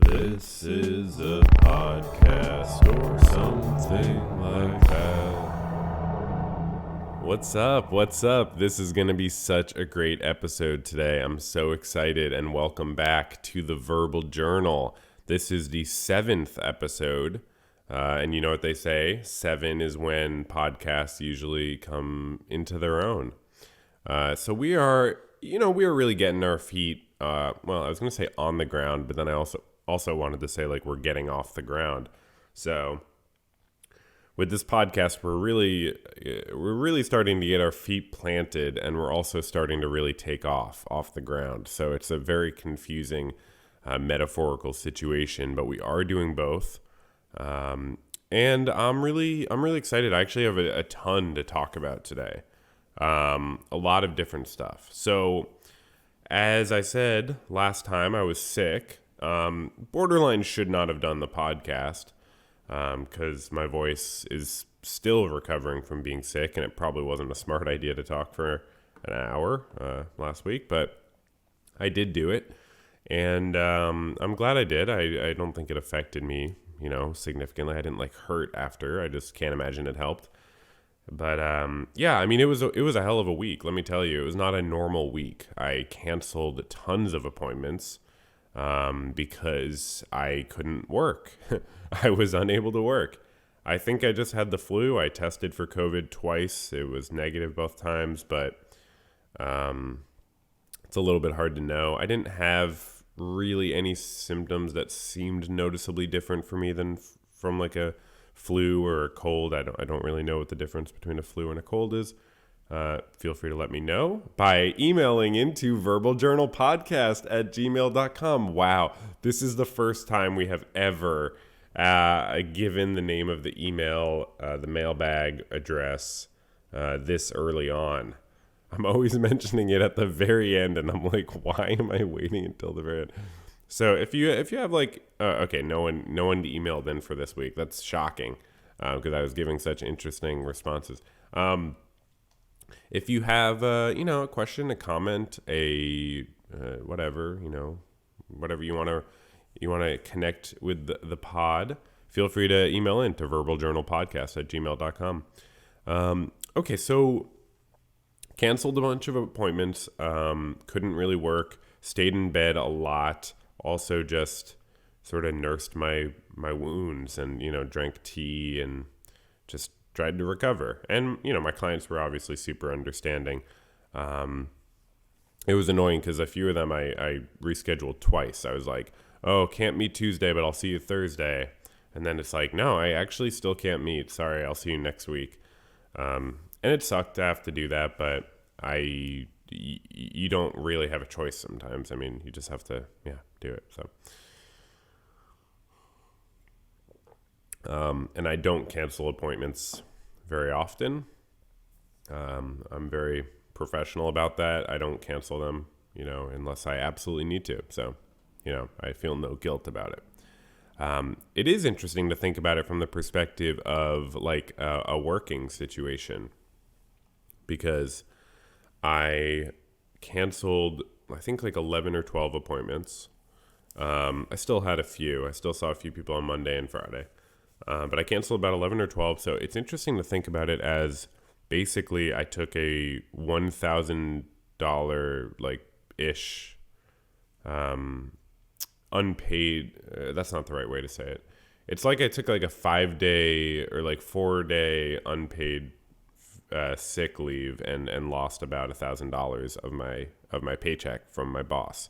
This is a podcast or something like that. What's up? What's up? This is going to be such a great episode today. I'm so excited, and welcome back to the Verbal Journal. This is the 7th episode, and you know what they say? 7 is when podcasts usually come into their own. So we are really getting our feet, I was going to say on the ground, but then I also wanted to say like we're getting off the ground. So with this podcast, we're really starting to get our feet planted, and we're also starting to really take off the ground. So it's a very confusing metaphorical situation, but we are doing both. And I'm really excited. I actually have a ton to talk about today. A lot of different stuff. So as I said last time, I was sick. Borderline should not have done the podcast because my voice is still recovering from being sick, and it probably wasn't a smart idea to talk for an hour last week, but I did do it, and I'm glad I did. I don't think it affected me, significantly. I didn't hurt after. I just can't imagine it helped. But it was a hell of a week. Let me tell you, it was not a normal week. I canceled tons of appointments because I couldn't work. I was unable to work. I think I just had the flu. I tested for COVID twice. It was negative both times, but it's a little bit hard to know. I didn't have really any symptoms that seemed noticeably different for me than from like a flu or a cold. I don't really know what the difference between a flu and a cold is. Feel free to let me know by emailing into verbaljournalpodcast@gmail.com. Wow, this is the first time we have ever given the name of the email, the mailbag address, this early on. I'm always mentioning it at the very end, and I'm like, why am I waiting until the very end? So if you have no one emailed in for this week. That's shocking because I was giving such interesting responses. If you have a question, a comment, whatever you want to connect with the pod, feel free to email in to verbaljournalpodcast@gmail.com. Okay, so canceled a bunch of appointments. Couldn't really work. Stayed in bed a lot. Also just sort of nursed my wounds and, drank tea and just tried to recover. And, my clients were obviously super understanding. It was annoying because a few of them I rescheduled twice. I was like, oh, can't meet Tuesday, but I'll see you Thursday. And then it's like, no, I actually still can't meet. Sorry, I'll see you next week. And it sucked to have to do that, but you don't really have a choice sometimes. I mean, you just have to, do it. So, and I don't cancel appointments very often. I'm very professional about that. I don't cancel them, unless I absolutely need to. So, I feel no guilt about it. It is interesting to think about it from the perspective of like a working situation, because I canceled, I think 11 or 12 appointments. I still had a few. I still saw a few people on Monday and Friday. But I canceled about 11 or 12. So it's interesting to think about it as basically I took a $1,000 ish unpaid. That's not the right way to say it. It's like I took a 5-day or 4-day unpaid sick leave and lost about $1,000 of my paycheck from my boss,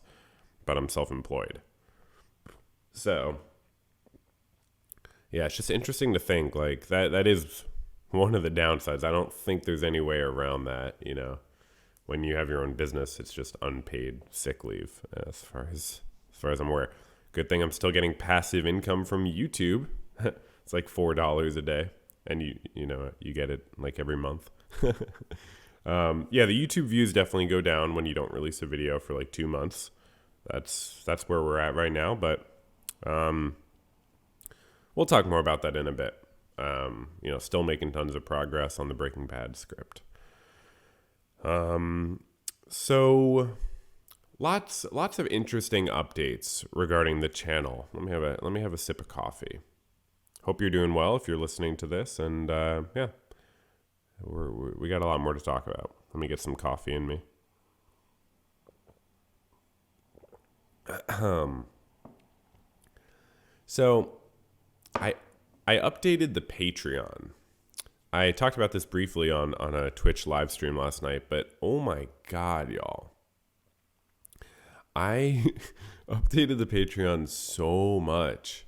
but I'm self-employed. So yeah, it's just interesting to think that is one of the downsides. I don't think there's any way around that. When you have your own business, it's just unpaid sick leave as far as I'm aware. Good thing I'm still getting passive income from YouTube. It's $4 a day. And you get it every month. The YouTube views definitely go down when you don't release a video for 2 months. That's where we're at right now. But we'll talk more about that in a bit. Still making tons of progress on the Breaking Bad script. So lots of interesting updates regarding the channel. Let me have a sip of coffee. Hope you're doing well if you're listening to this, and yeah, we got a lot more to talk about. Let me get some coffee in me. So, I updated the Patreon. I talked about this briefly on a Twitch live stream last night, but oh my God, y'all. I updated the Patreon so much.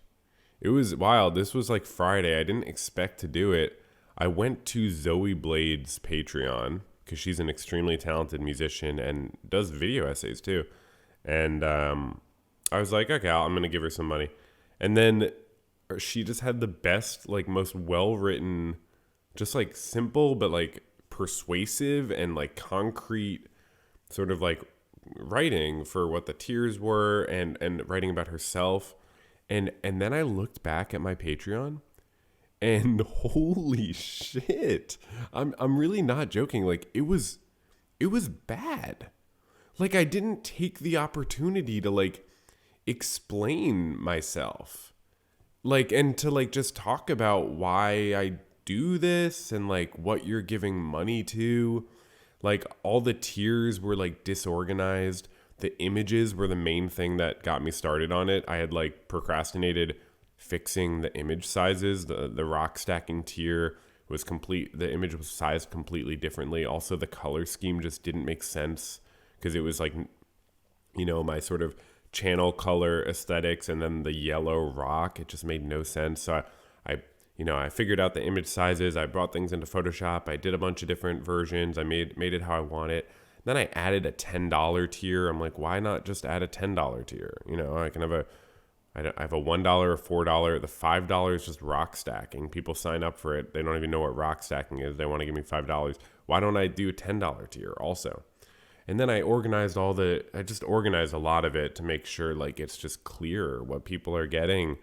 It was wild. This was like Friday. I didn't expect to do it. I went to Zoe Blade's Patreon because she's an extremely talented musician and does video essays too. And I was like, okay, I'm going to give her some money. And then she just had the best, like most well-written, just like simple but like persuasive and like concrete sort of like writing for what the tiers were and writing about herself. And then I looked back at my Patreon and holy shit. I'm really not joking. Like it was bad. Like I didn't take the opportunity to like explain myself. Like and to like just talk about why I do this and like what you're giving money to. Like all the tiers were like disorganized. The images were the main thing that got me started on it. I had like procrastinated fixing the image sizes. The rock stacking tier was complete. The image was sized completely differently. Also, the color scheme just didn't make sense because it was like, you know, my sort of channel color aesthetics and then the yellow rock. It just made no sense. So I figured out the image sizes. I brought things into Photoshop. I did a bunch of different versions. I made it how I want it. Then I added a $10 tier. I'm like, why not just add a $10 tier? You know, I have a $1 or $4. The $5 is just rock stacking. People sign up for it. They don't even know what rock stacking is. They want to give me $5. Why don't I do a $10 tier also? And then I just organized a lot of it to make sure like it's just clear what people are getting.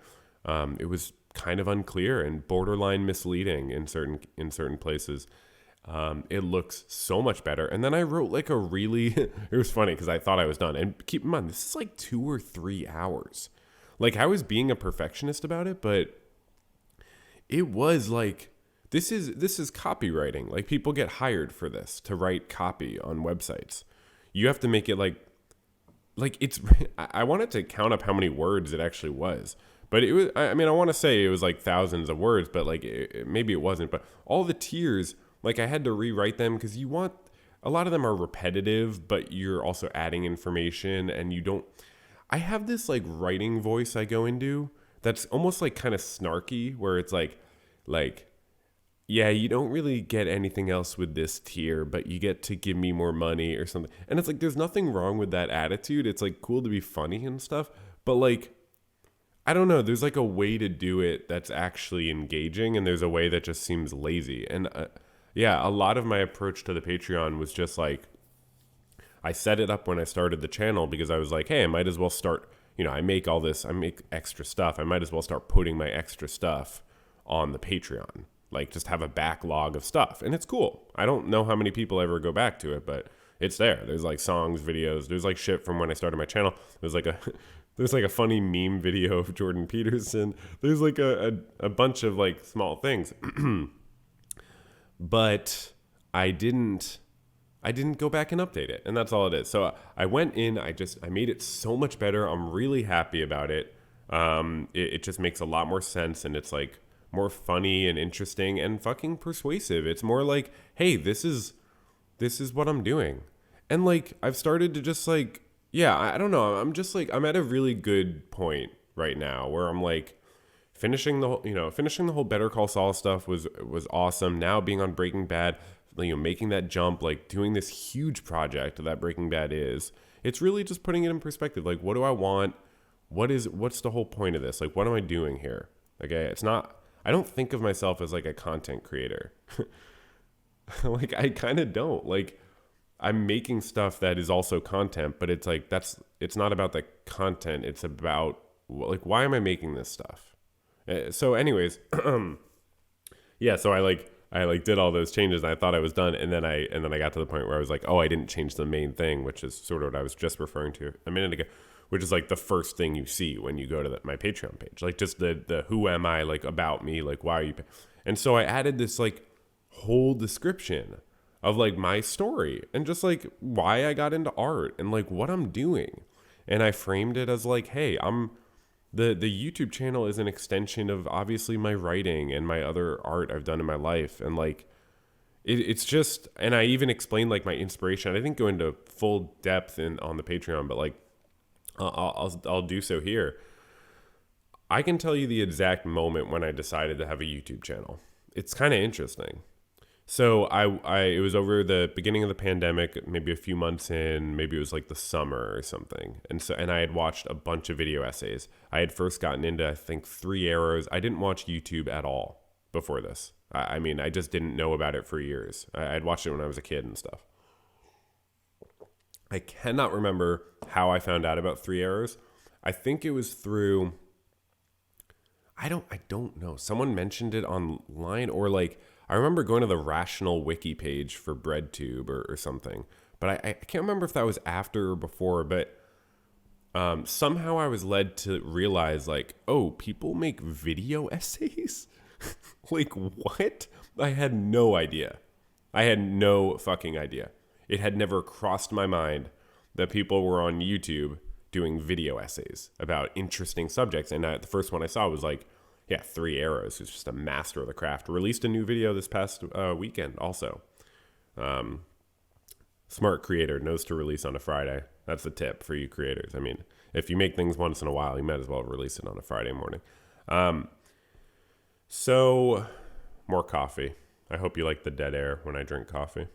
It was kind of unclear and borderline misleading in certain places. It looks so much better. And then I wrote like it was funny because I thought I was done. And keep in mind, this is like 2 or 3 hours. Like I was being a perfectionist about it, but it was like, this is copywriting. Like people get hired for this to write copy on websites. You have to make it like it's, I wanted to count up how many words it actually was. But it was, I want to say it was like thousands of words, but like maybe it wasn't. But all the tiers, like I had to rewrite them because a lot of them are repetitive, but you're also adding information and I have this like writing voice I go into that's almost like kind of snarky where it's like, yeah, you don't really get anything else with this tier, but you get to give me more money or something. And it's like, there's nothing wrong with that attitude. It's like cool to be funny and stuff, but like, I don't know. There's like a way to do it that's actually engaging, and there's a way that just seems lazy. And yeah, a lot of my approach to the Patreon was just like, I set it up when I started the channel because I was like, hey, I might as well start, I make extra stuff. I might as well start putting my extra stuff on the Patreon. Like just have a backlog of stuff. And it's cool. I don't know how many people ever go back to it, but it's there. There's like songs, videos. There's like shit from when I started my channel. There's like a funny meme video of Jordan Peterson. There's like a bunch of like small things. But I didn't go back and update it. And that's all it is. So I went in, I made it so much better. I'm really happy about it. It just makes a lot more sense, and it's like more funny and interesting and fucking persuasive. It's more like, hey, this is what I'm doing. And like I've started to just like, yeah, I don't know. I'm at a really good point right now where I'm like finishing the whole Better Call Saul stuff was awesome. Now being on Breaking Bad, making that jump, like doing this huge project that Breaking Bad is, it's really just putting it in perspective. Like, what do I want? What's the whole point of this? Like, what am I doing here? Okay. I don't think of myself as like a content creator. Like I kind of don't. Like I'm making stuff that is also content, but it's like it's not about the content. It's about like, why am I making this stuff? So anyways, yeah, so I like did all those changes and I thought I was done. And then I got to the point where I was like, oh, I didn't change the main thing, which is sort of what I was just referring to a minute ago, which is like the first thing you see when you go to my Patreon page, like just the who am I, like about me, like why are you and so I added this like whole description of like my story and just like why I got into art and like what I'm doing. And I framed it as like, hey, the YouTube channel is an extension of obviously my writing and my other art I've done in my life. And like, it's just, and I even explained like my inspiration. I didn't go into full depth on the Patreon, but like, I'll do so here. I can tell you the exact moment when I decided to have a YouTube channel. It's kind of interesting. So it was over the beginning of the pandemic, maybe a few months in, maybe it was like the summer or something. And I had watched a bunch of video essays. I had first gotten into, I think, 3 Arrows. I didn't watch YouTube at all before this. I mean, I just didn't know about it for years. I'd watched it when I was a kid and stuff. I cannot remember how I found out about 3 Arrows. I think it was through, I don't know. Someone mentioned it online, or like, I remember going to the Rational Wiki page for BreadTube or something, but I can't remember if that was after or before, but somehow I was led to realize like, oh, people make video essays? Like what? I had no idea. I had no fucking idea. It had never crossed my mind that people were on YouTube doing video essays about interesting subjects. And the first one I saw was like, yeah, 3 Arrows, who's just a master of the craft. Released a new video this past weekend also. Smart creator, knows to release on a Friday. That's the tip for you creators. I mean, if you make things once in a while, you might as well release it on a Friday morning. So, more coffee. I hope you like the dead air when I drink coffee.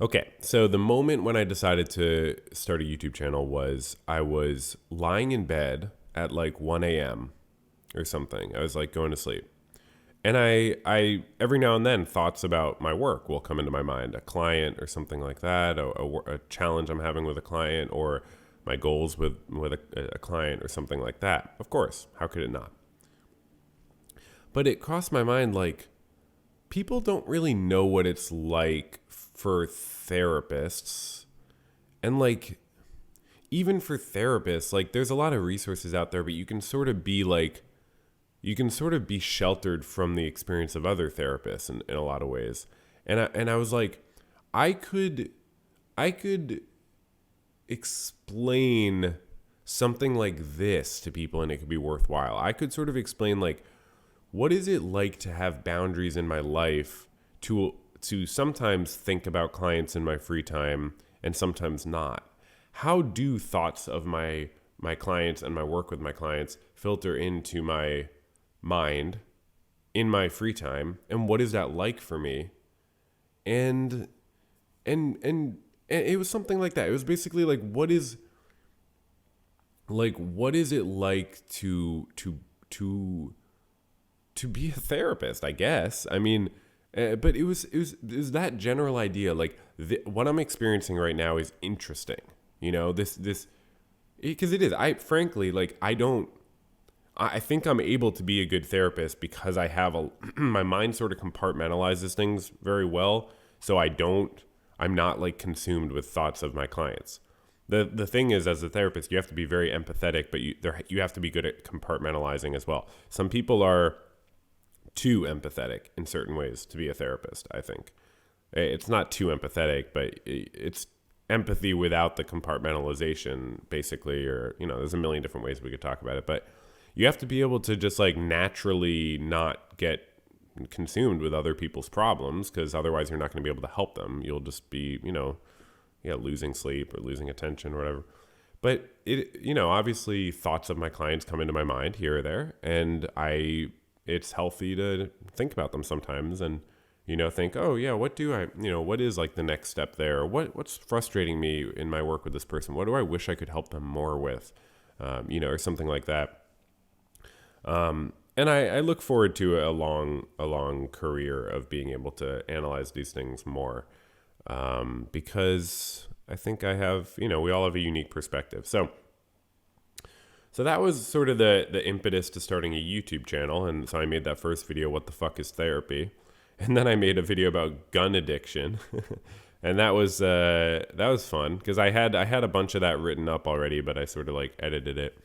Okay, so the moment when I decided to start a YouTube channel was I was lying in bed at like 1 a.m. or something. I was like going to sleep. And I every now and then thoughts about my work will come into my mind, a client or something like that, a challenge I'm having with a client, or my goals with a client or something like that. Of course, how could it not? But it crossed my mind like, people don't really know what it's like for therapists. And like, even for therapists, like there's a lot of resources out there, but you can sort of be sheltered from the experience of other therapists in a lot of ways. And I was like, I could explain something like this to people and it could be worthwhile. I could sort of explain like, what is it like to have boundaries in my life to sometimes think about clients in my free time and sometimes not? How do thoughts of my clients and my work with my clients filter into my mind in my free time? And what is that like for me? And it was something like that. It was basically like, what is it like to be a therapist, I guess. I mean, but it was that general idea. Like what I'm experiencing right now is interesting. You know, this, because it is. I frankly, like, I think I'm able to be a good therapist because I have my mind sort of compartmentalizes things very well. So I'm not like consumed with thoughts of my clients. The thing is, as a therapist, you have to be very empathetic, but you have to be good at compartmentalizing as well. Some people are too empathetic in certain ways to be a therapist, I think. It's not too empathetic, but it's empathy without the compartmentalization, basically, or, you know, there's a million different ways we could talk about it, but you have to be able to just like naturally not get consumed with other people's problems, because otherwise you're not going to be able to help them. You'll just be, losing sleep or losing attention or whatever. But obviously thoughts of my clients come into my mind here or there, and it's healthy to think about them sometimes and, think, oh yeah, what is like the next step there? What's frustrating me in my work with this person? What do I wish I could help them more with? Or something like that. And I look forward to a long career of being able to analyze these things more. because I think I have, we all have a unique perspective. So that was sort of the impetus to starting a YouTube channel. And so I made that first video, What the Fuck is Therapy? And then I made a video about gun addiction. And that was fun because I had a bunch of that written up already, but I sort of like edited it.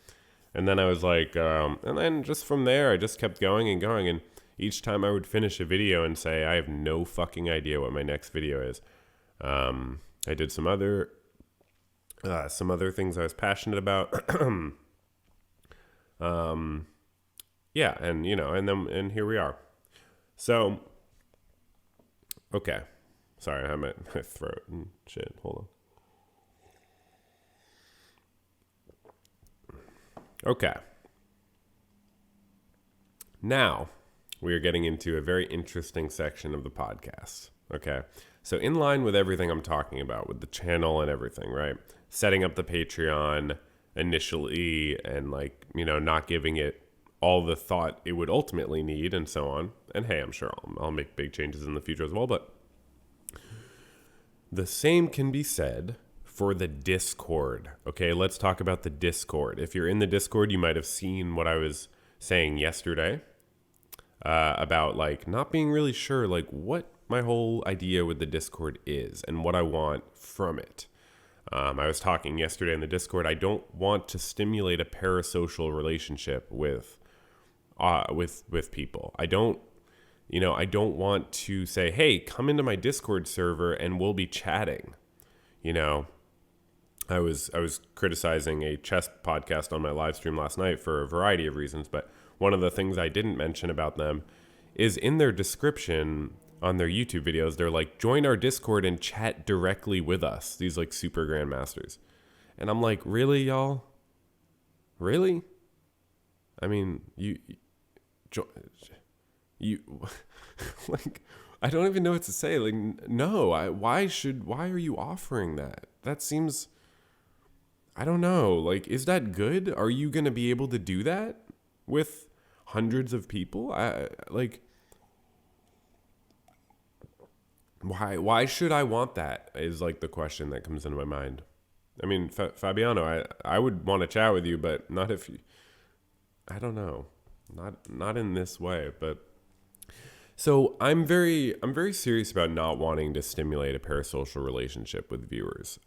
And then I was like, and then just from there, I just kept going and going. And each time I would finish a video and say, I have no fucking idea what my next video is. I did some other things I was passionate about. Yeah, and and here we are. So, okay. Sorry, I have my throat and shit. Hold on. Okay. Now, we are getting into a very interesting section of the podcast. Okay. So, in line with everything I'm talking about, with the channel and everything, right? Setting up the Patreon initially and not giving it all the thought it would ultimately need and so on. And hey, I'm sure I'll make big changes in the future as well, but the same can be said for the Discord. Okay, let's talk about the Discord. If you're in the Discord, you might have seen what I was saying yesterday about not being really sure what my whole idea with the Discord is and what I want from it. I was talking yesterday in the Discord. I don't want to stimulate a parasocial relationship with people. I don't want to say, hey, come into my Discord server and we'll be chatting. I was criticizing a chess podcast on my live stream last night for a variety of reasons, but one of the things I didn't mention about them is in their description on their YouTube videos, they're like, join our Discord and chat directly with us. These super grandmasters. And I'm like, really, y'all? Really? I mean, you I don't even know what to say. No, why are you offering that? That seems, I don't know. Is that good? Are you going to be able to do that with hundreds of people? Why should I want that is the question that comes into my mind. I mean, Fabiano, I would want to chat with you, but not if you, I don't know. Not in this way, but so I'm very serious about not wanting to stimulate a parasocial relationship with viewers.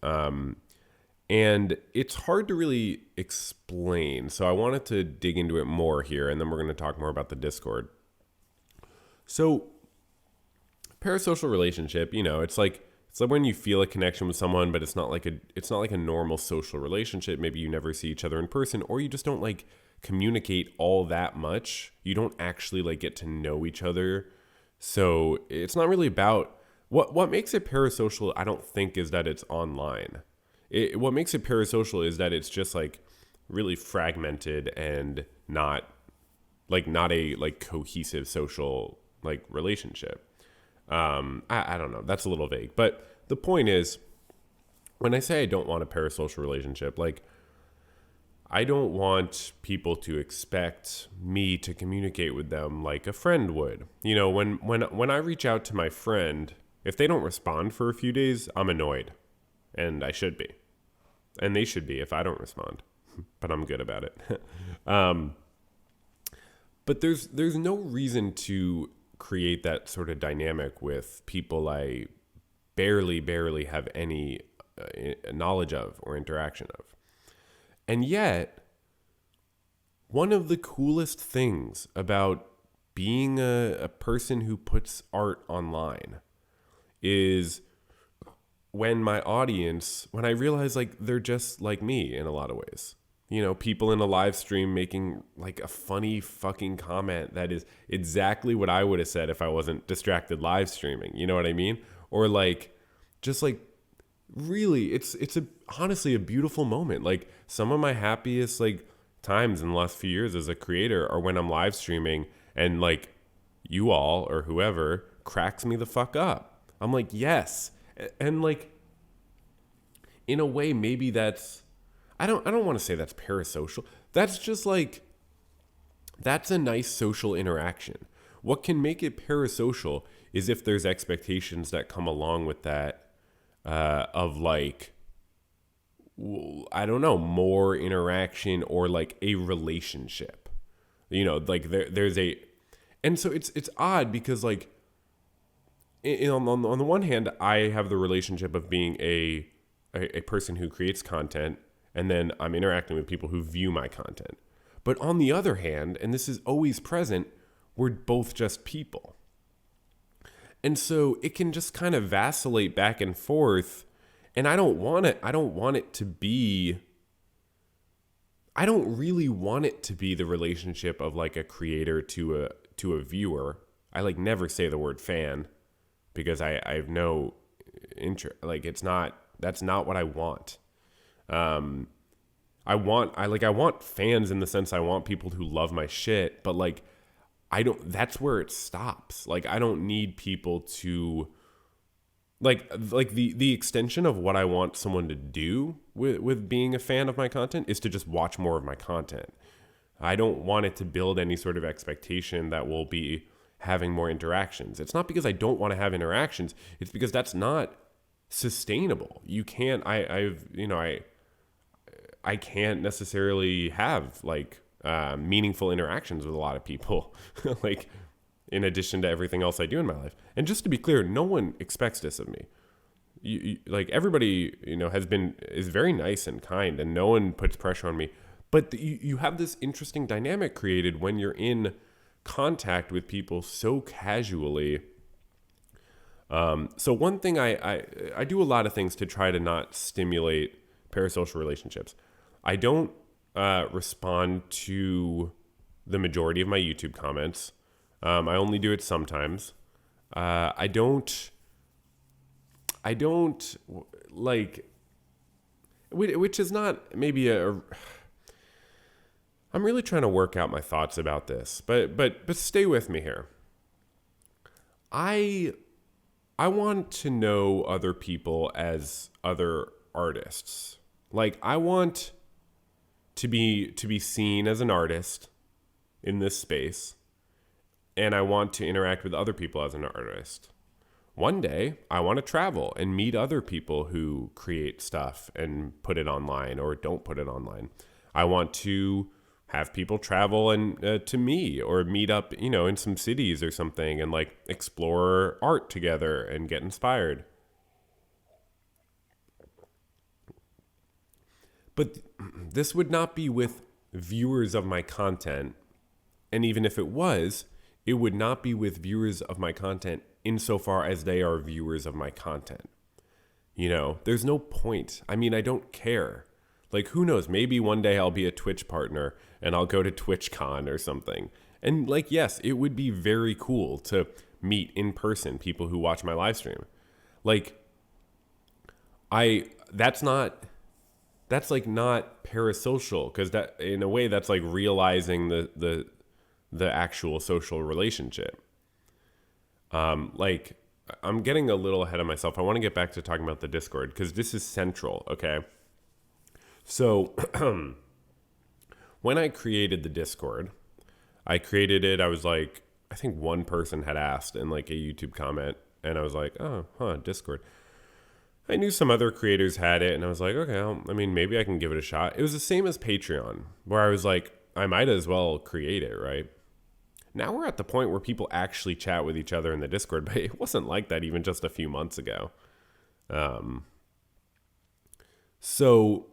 And it's hard to really explain. So I wanted to dig into it more here, and then we're going to talk more about the Discord. So parasocial relationship, it's like when you feel a connection with someone, but it's not like a normal social relationship. Maybe you never see each other in person, or you just don't communicate all that much. You don't actually get to know each other. So it's not really about what makes it parasocial. I don't think is that it's online. What makes it parasocial is that it's just really fragmented and not a cohesive social relationship. I don't know. That's a little vague, but the point is, when I say I don't want a parasocial relationship, I don't want people to expect me to communicate with them like a friend would. When I reach out to my friend, if they don't respond for a few days, I'm annoyed, and I should be, and they should be if I don't respond, but I'm good about it. But there's no reason to create that sort of dynamic with people I barely have any knowledge of or interaction of. And yet, one of the coolest things about being a person who puts art online is when I realize they're just like me in a lot of ways. People in a live stream making a funny fucking comment that is exactly what I would have said if I wasn't distracted live streaming. You know what I mean? Or really, it's honestly a beautiful moment. Some of my happiest times in the last few years as a creator are when I'm live streaming and you all or whoever cracks me the fuck up. I'm like, yes. And in a way, maybe that's, I don't want to say that's parasocial. That's just that's a nice social interaction. What can make it parasocial is if there's expectations that come along with that of like, I don't know, more interaction or like a relationship. Like there's a, and so it's odd because like, on the one hand, I have the relationship of being a person who creates content, and then I'm interacting with people who view my content. But on the other hand, and this is always present, we're both just people. And so it can just kind of vacillate back and forth. And I don't really want it to be the relationship of like a creator to a viewer. I like never say the word fan because I have no interest. Like that's not what I want. I want fans in the sense I want people who love my shit, but like that's where it stops. Like I don't need people to like the extension of what I want someone to do with being a fan of my content is to just watch more of my content. I don't want it to build any sort of expectation that we'll be having more interactions. It's not because I don't want to have interactions. It's because that's not sustainable. You can't, I can't necessarily have like meaningful interactions with a lot of people, like in addition to everything else I do in my life. And just to be clear, no one expects this of me. Like everybody, is very nice and kind, and no one puts pressure on me. But you have this interesting dynamic created when you're in contact with people so casually. So one thing I do a lot of things to try to not stimulate parasocial relationships. I don't respond to the majority of my YouTube comments. I only do it sometimes. I don't like, which is not maybe I'm really trying to work out my thoughts about this, but stay with me here. I want to know other people as other artists. Like I want to be seen as an artist in this space, and I want to interact with other people as an artist. One day, I want to travel and meet other people who create stuff and put it online or don't put it online. I want to have people travel and to me or meet up, in some cities or something and like explore art together and get inspired. But this would not be with viewers of my content. And even if it was, it would not be with viewers of my content insofar as they are viewers of my content. There's no point. I mean, I don't care. Like, who knows? Maybe one day I'll be a Twitch partner and I'll go to TwitchCon or something. And like, yes, it would be very cool to meet in person people who watch my live stream. Like, that's like not parasocial, because that in a way that's like realizing the actual social relationship. Like I'm getting a little ahead of myself. I want to get back to talking about the Discord because this is central. Okay. So when I created the Discord, I created it. I was like, I think one person had asked in like a YouTube comment, and I was like, oh, Discord. I knew some other creators had it, and I was like, okay, maybe I can give it a shot. It was the same as Patreon, where I was like, I might as well create it, right? Now we're at the point where people actually chat with each other in the Discord, but it wasn't like that even just a few months ago. So,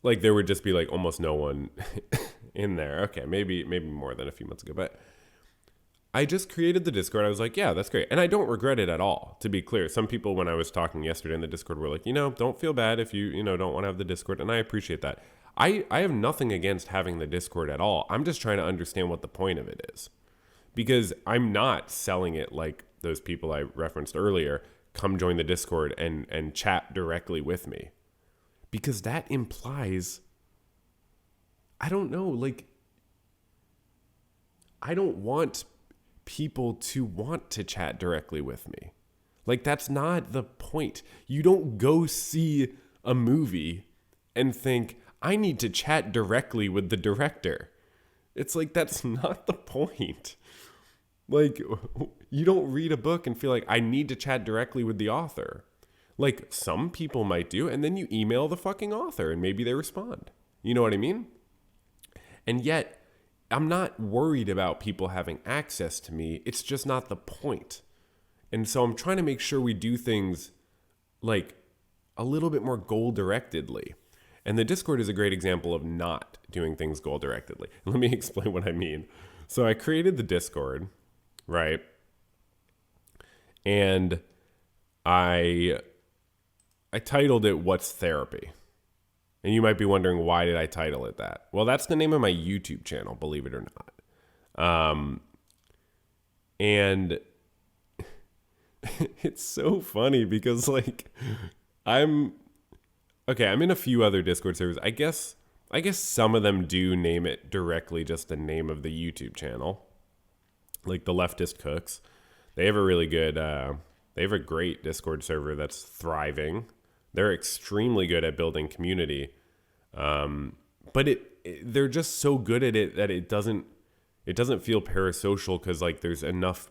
like, there would just be, like, almost no one in there. Okay, maybe more than a few months ago, but I just created the Discord. I was like, yeah, that's great. And I don't regret it at all, to be clear. Some people, when I was talking yesterday in the Discord, were like, don't feel bad if you don't want to have the Discord. And I appreciate that. I have nothing against having the Discord at all. I'm just trying to understand what the point of it is. Because I'm not selling it like those people I referenced earlier, come join the Discord and chat directly with me. Because that implies, I don't know, like, I don't want people to want to chat directly with me. Like, that's not the point. You don't go see a movie and think, I need to chat directly with the director. It's like, that's not the point. Like, you don't read a book and feel like, I need to chat directly with the author. Like some people might do, and then you email the fucking author and maybe they respond. You know what I mean? And yet, I'm not worried about people having access to me. It's just not the point. And so I'm trying to make sure we do things like a little bit more goal directedly. And the Discord is a great example of not doing things goal directedly. Let me explain what I mean. So I created the Discord, right? And I titled it "What's Therapy?" And you might be wondering, why did I title it that? Well, that's the name of my YouTube channel, believe it or not. And it's so funny because like I'm in a few other Discord servers. I guess some of them do name it directly just the name of the YouTube channel. Like the Leftist Cooks. They have a really good they have a great Discord server that's thriving. They're extremely good at building community. But they're just so good at it that it doesn't feel parasocial because like there's enough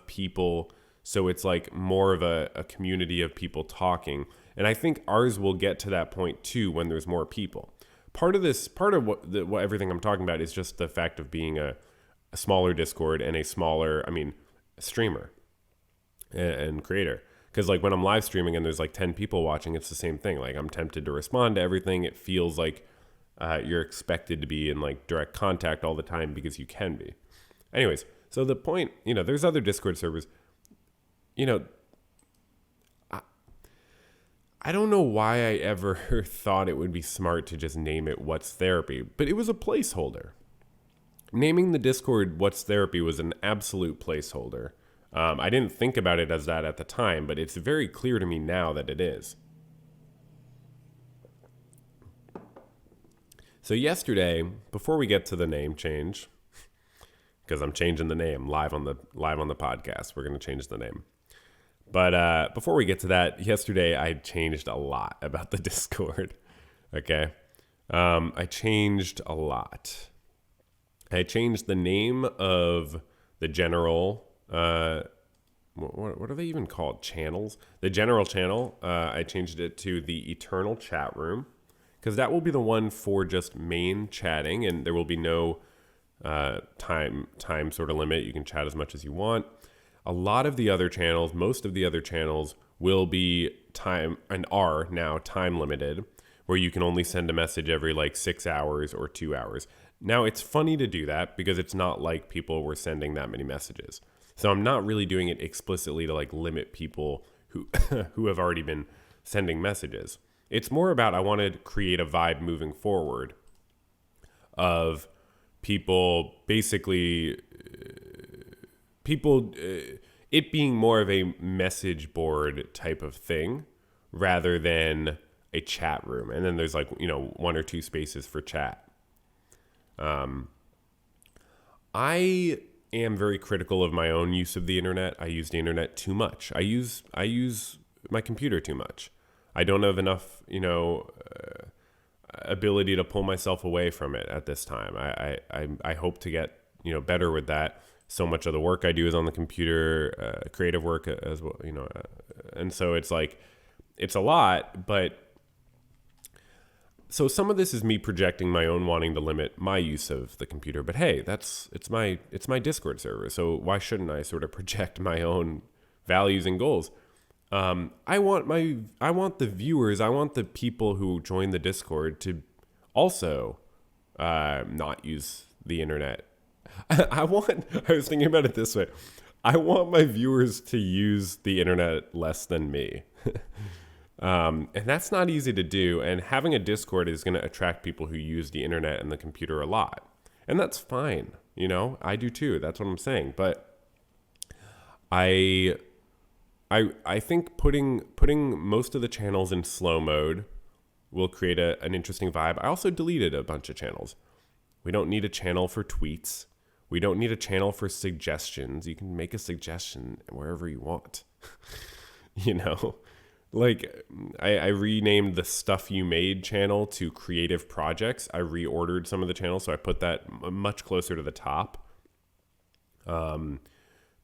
people, so it's like more of a community of people talking. And I think ours will get to that point too when there's more people. Part of what everything I'm talking about is just the fact of being a smaller Discord and a streamer and creator. Because like when I'm live streaming and there's like 10 people watching, it's the same thing. Like I'm tempted to respond to everything. It feels like you're expected to be in like direct contact all the time because you can be. Anyways, so the point, there's other Discord servers. I don't know why I ever thought it would be smart to just name it "What's Therapy," but it was a placeholder. Naming the Discord "What's Therapy" was an absolute placeholder. I didn't think about it as that at the time, but it's very clear to me now that it is. So yesterday, before we get to the name change, because I'm changing the name live on the podcast, we're going to change the name. But before we get to that, yesterday I changed a lot about the Discord. Okay, I changed a lot. I changed the name of the general. What are they even called? Channels? The general channel. I changed it to the Eternal Chat Room because that will be the one for just main chatting, and there will be no time sort of limit. You can chat as much as you want. A lot of the other channels, most of the other channels will be time and are now time limited, where you can only send a message every like 6 hours or 2 hours. Now it's funny to do that because it's not like people were sending that many messages. So I'm not really doing it explicitly to like limit people who who have already been sending messages. It's more about I want to create a vibe moving forward of people basically it being more of a message board type of thing rather than a chat room. And then there's like, 1 or 2 spaces for chat. I am very critical of my own use of the internet. I use the internet too much. I use my computer too much. I don't have enough, ability to pull myself away from it at this time. I hope to get, better with that. So much of the work I do is on the computer, creative work as well, and so it's like, it's a lot, but so some of this is me projecting my own wanting to limit my use of the computer, but hey, it's my Discord server. So why shouldn't I sort of project my own values and goals? I want the viewers, I want the people who join the Discord to also not use the internet. I was thinking about it this way. I want my viewers to use the internet less than me. And that's not easy to do. And having a Discord is going to attract people who use the internet and the computer a lot. And that's fine. I do too. That's what I'm saying. But I think putting most of the channels in slow mode will create an interesting vibe. I also deleted a bunch of channels. We don't need a channel for tweets. We don't need a channel for suggestions. You can make a suggestion wherever you want. Like I renamed the Stuff You Made channel to Creative Projects. I reordered some of the channels, so I put that much closer to the top.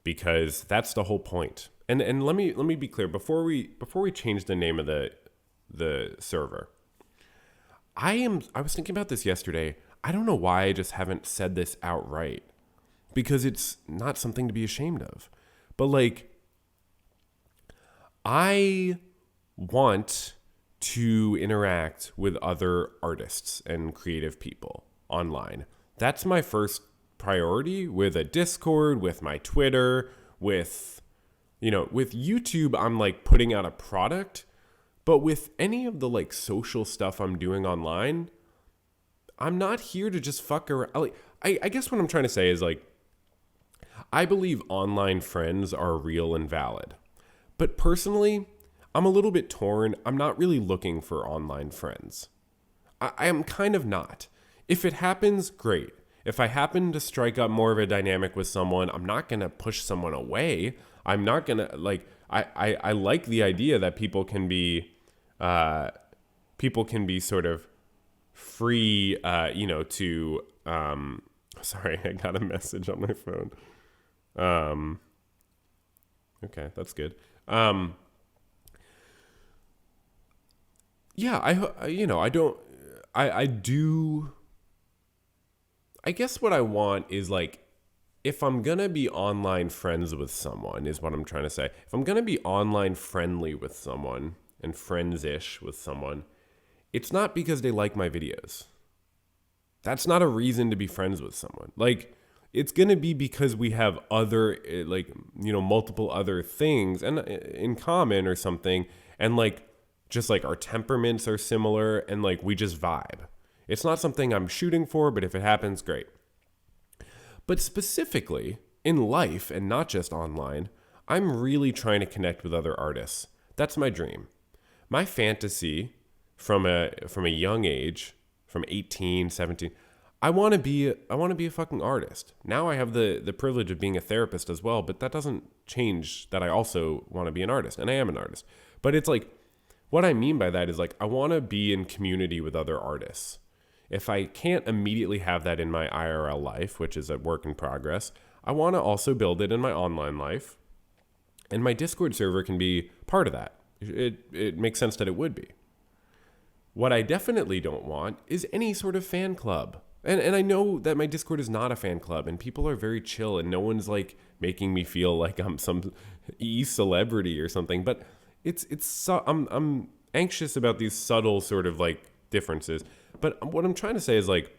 because that's the whole point. And let me be clear before we change the name of the server. I was thinking about this yesterday. I don't know why I just haven't said this outright, because it's not something to be ashamed of. But like, I want to interact with other artists and creative people online. That's my first priority with a Discord, with my Twitter, with YouTube, I'm like putting out a product. But with any of the like social stuff I'm doing online, I'm not here to just fuck around. Like, I guess what I'm trying to say is like, I believe online friends are real and valid. But personally, I'm a little bit torn. I'm not really looking for online friends. I am kind of not. If it happens, great. If I happen to strike up more of a dynamic with someone, I'm not going to push someone away. I'm not going to like, I like the idea that people can be sort of free, to, sorry, I got a message on my phone. Okay, that's good. I guess what I want is like, if I'm going to be online friends with someone is what I'm trying to say. If I'm going to be online friendly with someone and friends-ish with someone, it's not because they like my videos. That's not a reason to be friends with someone. Like, it's going to be because we have other, multiple other things and in common or something. And like, just like our temperaments are similar and like, we just vibe. It's not something I'm shooting for, but if it happens, great. But specifically in life and not just online, I'm really trying to connect with other artists. That's my dream. My fantasy from a young age, from 18, 17, I want to be a fucking artist. Now I have the privilege of being a therapist as well, but that doesn't change that I also want to be an artist, and I am an artist. But it's like, what I mean by that is like, I want to be in community with other artists. If I can't immediately have that in my IRL life, which is a work in progress, I want to also build it in my online life. And my Discord server can be part of that. It makes sense that it would be. What I definitely don't want is any sort of fan club. And I know that my Discord is not a fan club and people are very chill and no one's like making me feel like I'm some celebrity or something. But I'm anxious about these subtle sort of like differences. But what I'm trying to say is like,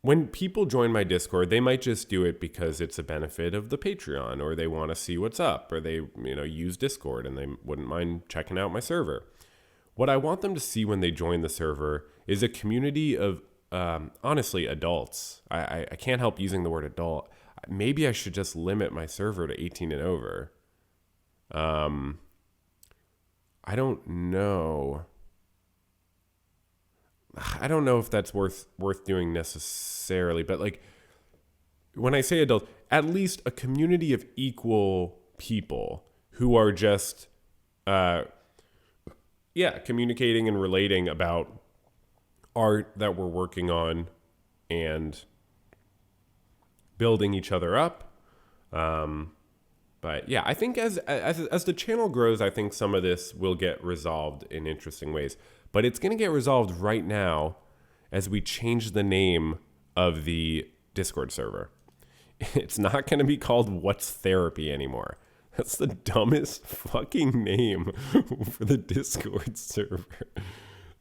when people join my Discord, they might just do it because it's a benefit of the Patreon, or they want to see what's up, or they, use Discord and they wouldn't mind checking out my server. What I want them to see when they join the server is a community of, honestly, adults. I can't help using the word adult. Maybe I should just limit my server to 18 and over. I don't know. I don't know if that's worth doing necessarily, but like, when I say adult, at least a community of equal people who are just, communicating and relating about art that we're working on and building each other up. But yeah, I think as the channel grows, I think some of this will get resolved in interesting ways. But it's going to get resolved right now as we change the name of the Discord server. It's not going to be called What's Therapy anymore. That's the dumbest fucking name for the Discord server.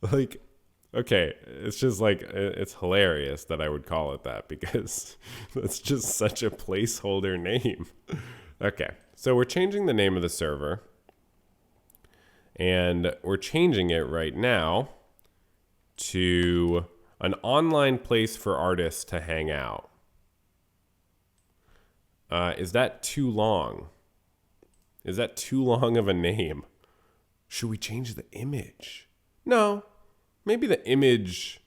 Like, okay, it's just like, it's hilarious that I would call it that because that's just such a placeholder name. Okay, so we're changing the name of the server. And we're changing it right now to an online place for artists to hang out. Is that too long? Is that too long of a name? Should we change the image? No. Maybe the image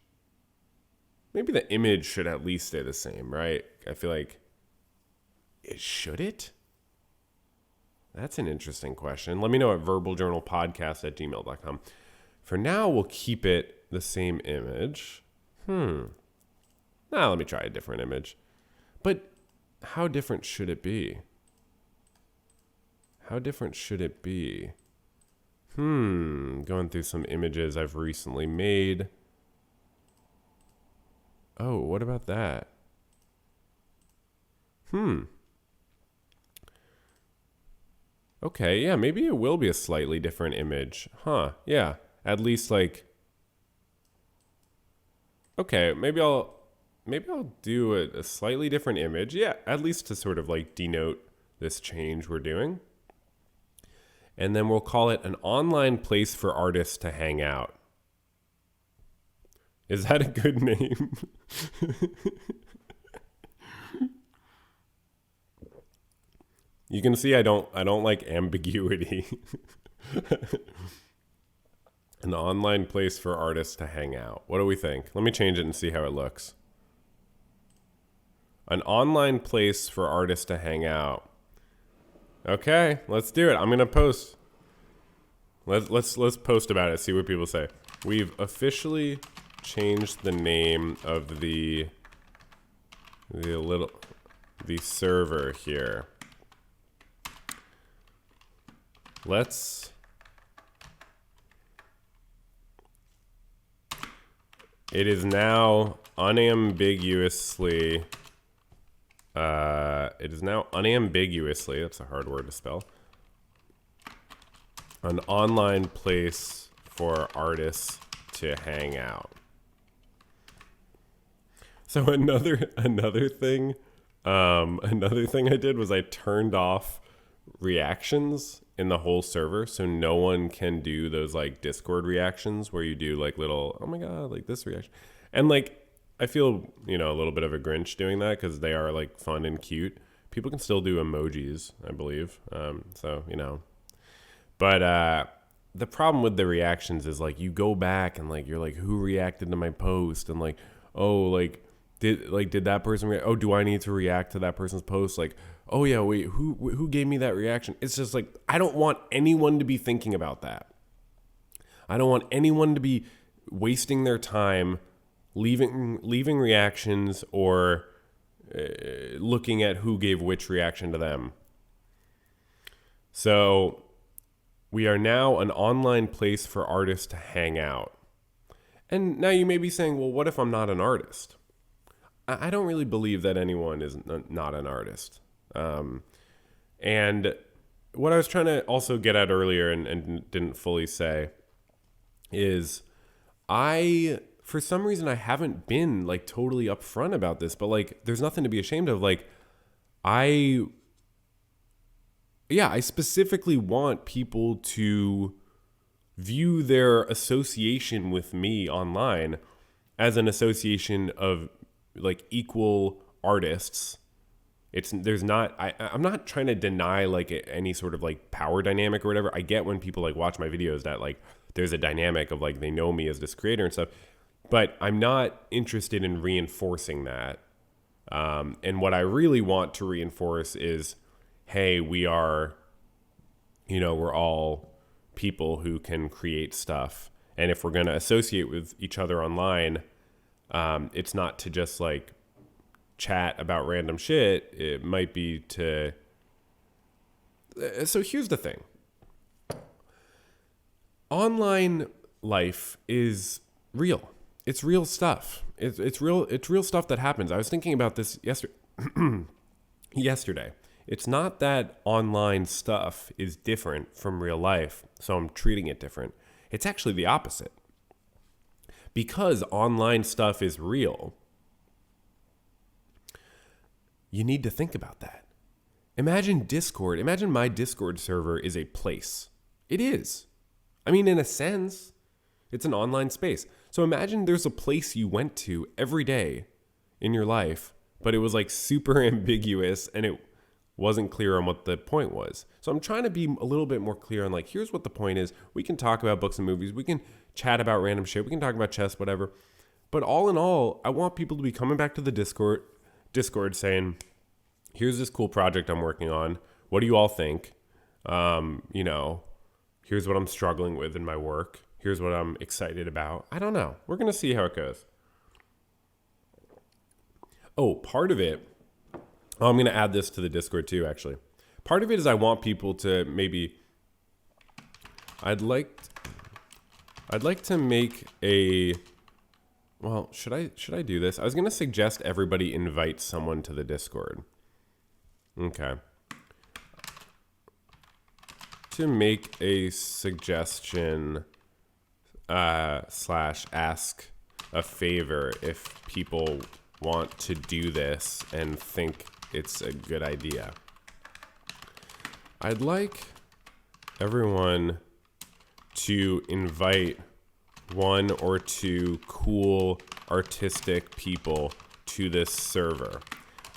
should at least stay the same, right? I feel like should it? That's an interesting question. Let me know at verbaljournalpodcast@gmail.com. For now, we'll keep it the same image. Now let me try a different image. But how different should it be? How different should it be? Going through some images I've recently made. Oh, what about that? Okay, yeah, maybe it will be a slightly different image. Huh, yeah. At least like, okay, maybe I'll do a slightly different image. Yeah, at least to sort of like denote this change we're doing. And then we'll call it an online place for artists to hang out. Is that a good name? You can see I don't like ambiguity. An online place for artists to hang out. What do we think? Let me change it and see how it looks. An online place for artists to hang out. Okay, let's do it. I'm gonna post. Let's post about it. See what people say. We've officially changed the name of the server here. It is now unambiguously, that's a hard word to spell, an online place for artists to hang out. So another thing I did was I turned off reactions in the whole server, so no one can do those like Discord reactions where you do like little, oh my god, like this reaction. And like I feel, a little bit of a Grinch doing that because they are like fun and cute. People can still do emojis, I believe. But the problem with the reactions is like you go back and like you're like, who reacted to my post? And like, oh, like did that person react? Oh, do I need to react to that person's post? Like, oh yeah, wait, who gave me that reaction? It's just like, I don't want anyone to be thinking about that. I don't want anyone to be wasting their time leaving reactions or looking at who gave which reaction to them. So we are now an online place for artists to hang out. And now you may be saying, well, what if I'm not an artist? I don't really believe that anyone is not an artist. And what I was trying to also get at earlier and didn't fully say is for some reason, I haven't been like totally upfront about this, but like, there's nothing to be ashamed of. Like, I specifically want people to view their association with me online as an association of like equal artists. I'm not trying to deny like any sort of like power dynamic or whatever. I get when people like watch my videos that like there's a dynamic of like they know me as this creator and stuff, but I'm not interested in reinforcing that. And what I really want to reinforce is, hey, we're all people who can create stuff. And if we're going to associate with each other online, it's not to just like chat about random shit. It might be to... So here's the thing. Online life is real. It's real stuff. It's real stuff that happens. I was thinking about this yesterday. It's not that online stuff is different from real life, so I'm treating it different. It's actually the opposite. Because online stuff is real, you need to think about that. Imagine my Discord server is a place. It is. I mean, in a sense, it's an online space. So imagine there's a place you went to every day in your life, but it was like super ambiguous and it wasn't clear on what the point was. So I'm trying to be a little bit more clear on like, here's what the point is. We can talk about books and movies. We can chat about random shit. We can talk about chess, whatever. But all in all, I want people to be coming back to the Discord saying, here's this cool project I'm working on. What do you all think? Here's what I'm struggling with in my work. Here's what I'm excited about. I don't know. We're going to see how it goes. Oh, part of it Oh, I'm going to add this to the Discord too, actually. Part of it is I want people to maybe, I'd like to make a, well, should I do this? I was going to suggest everybody invite someone to the Discord. Okay. To make a suggestion slash ask a favor if people want to do this and think it's a good idea. I'd like everyone to invite one or two cool artistic people to this server.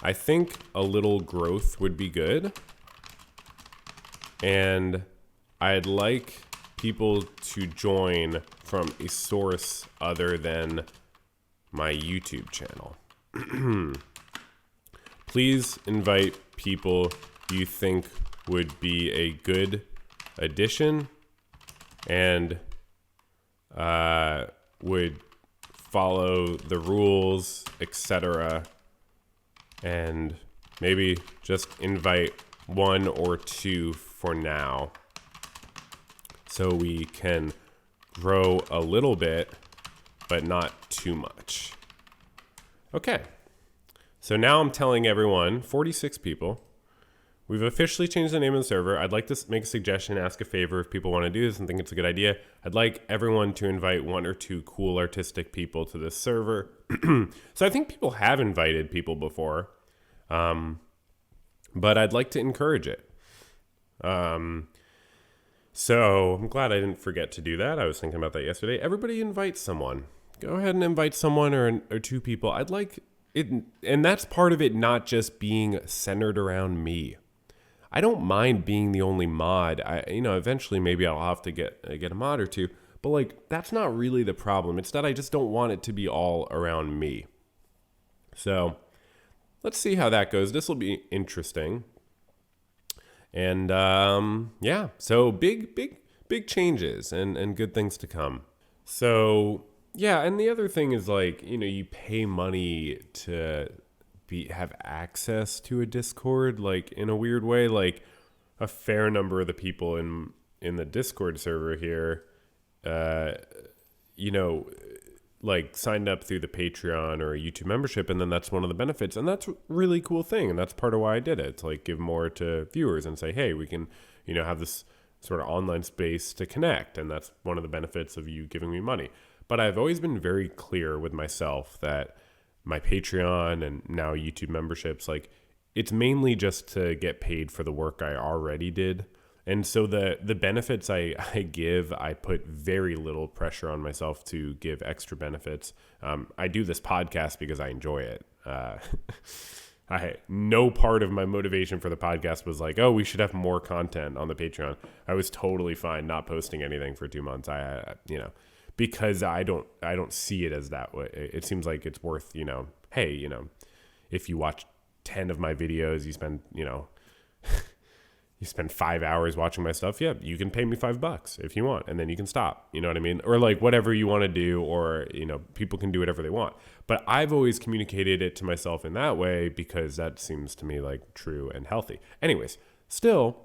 I think a little growth would be good. And I'd like people to join from a source other than my YouTube channel. Please invite people you think would be a good addition and would follow the rules, etc. And maybe just invite one or two for now so we can grow a little bit, but not too much. Okay. So now I'm telling everyone, 46 people, we've officially changed the name of the server. I'd like to make a suggestion, ask a favor if people want to do this and think it's a good idea. I'd like everyone to invite one or two cool artistic people to this server. So I think people have invited people before, but I'd like to encourage it. So I'm glad I didn't forget to do that. I was thinking about that yesterday. Everybody invite someone. Go ahead and invite someone or two people. I'd like it, and that's part of it not just being centered around me. I don't mind being the only mod. Eventually maybe I'll have to get a mod or two, but like that's not really the problem. It's that I just don't want it to be all around me. So let's see how that goes. This will be interesting. And so big changes and good things to come. So yeah, and the other thing is like, you pay money to have access to a Discord, like in a weird way. Like a fair number of the people in the Discord server here, like signed up through the Patreon or a YouTube membership, and then that's one of the benefits, and that's a really cool thing, and that's part of why I did it, to like give more to viewers and say, hey, we can have this sort of online space to connect, and that's one of the benefits of you giving me money. But I've always been very clear with myself that my Patreon and now YouTube memberships, like it's mainly just to get paid for the work I already did. And so the benefits I give, I put very little pressure on myself to give extra benefits. I do this podcast because I enjoy it. No part of my motivation for the podcast was like, oh, we should have more content on the Patreon. I was totally fine not posting anything for 2 months. Because I don't see it as that way. It seems like it's worth, hey, if you watch 10 of my videos, you spend, you spend 5 hours watching my stuff. Yeah, you can pay me $5 if you want, and then you can stop. You know what I mean? Or like whatever you want to do, or, people can do whatever they want. But I've always communicated it to myself in that way because that seems to me like true and healthy. Anyways, still,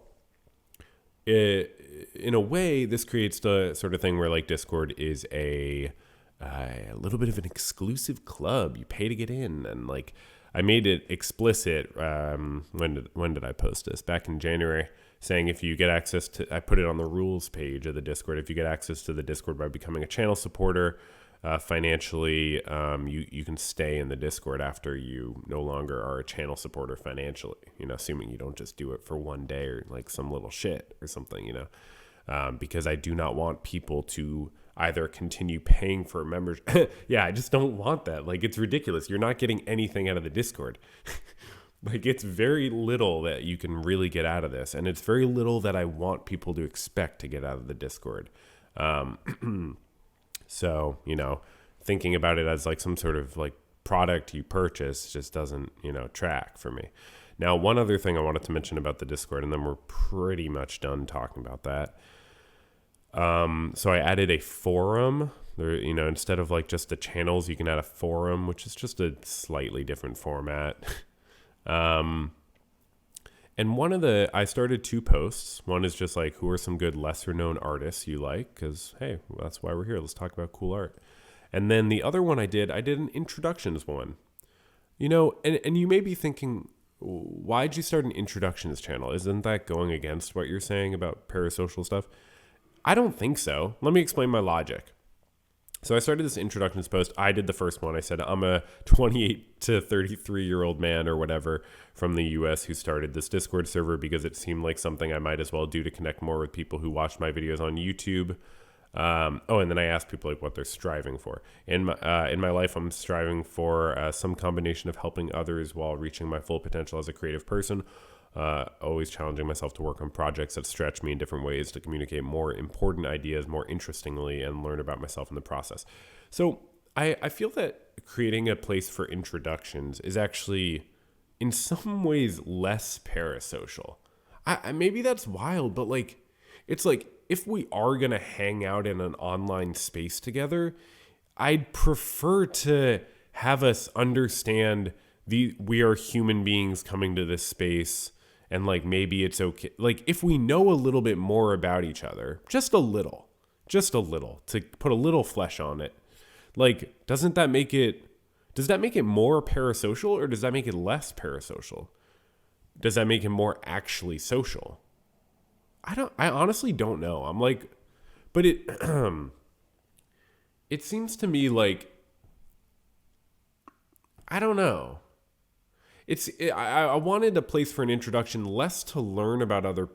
in a way, this creates the sort of thing where like Discord is a little bit of an exclusive club. You pay to get in, and like I made it explicit. When did I post this? Back in January, saying if you get access to, I put it on the rules page of the Discord. If you get access to the Discord by becoming a channel supporter, financially, you can stay in the Discord after you no longer are a channel supporter financially, assuming you don't just do it for one day or like some little shit or something, because I do not want people to either continue paying for members. Yeah, I just don't want that. Like, it's ridiculous. You're not getting anything out of the Discord. Like, it's very little that you can really get out of this. And it's very little that I want people to expect to get out of the Discord. So, thinking about it as like some sort of like product you purchase just doesn't, track for me. Now, one other thing I wanted to mention about the Discord, and then we're pretty much done talking about that. So I added a forum there, instead of like just the channels, you can add a forum, which is just a slightly different format. And I started 2 posts. One is just like, who are some good lesser known artists you like? Because, hey, that's why we're here. Let's talk about cool art. And then the other one I did an introductions one. And you may be thinking, why'd you start an introductions channel? Isn't that going against what you're saying about parasocial stuff? I don't think so. Let me explain my logic. So I started this introductions post. I did the first one. I said, I'm a 28 to 33-year-old man or whatever from the US who started this Discord server because it seemed like something I might as well do to connect more with people who watch my videos on YouTube. And then I asked people like what they're striving for. In my life, I'm striving for some combination of helping others while reaching my full potential as a creative person. Always challenging myself to work on projects that stretch me in different ways to communicate more important ideas more interestingly and learn about myself in the process. So I feel that creating a place for introductions is actually in some ways less parasocial. Maybe that's wild, but like, it's like if we are going to hang out in an online space together, I'd prefer to have us understand we are human beings coming to this space. And like, maybe it's okay. Like if we know a little bit more about each other, just a little to put a little flesh on it. Like, does that make it more parasocial or does that make it less parasocial? Does that make it more actually social? I honestly don't know. I'm like, but it seems to me like, I don't know. I wanted a place for an introduction, less to learn about other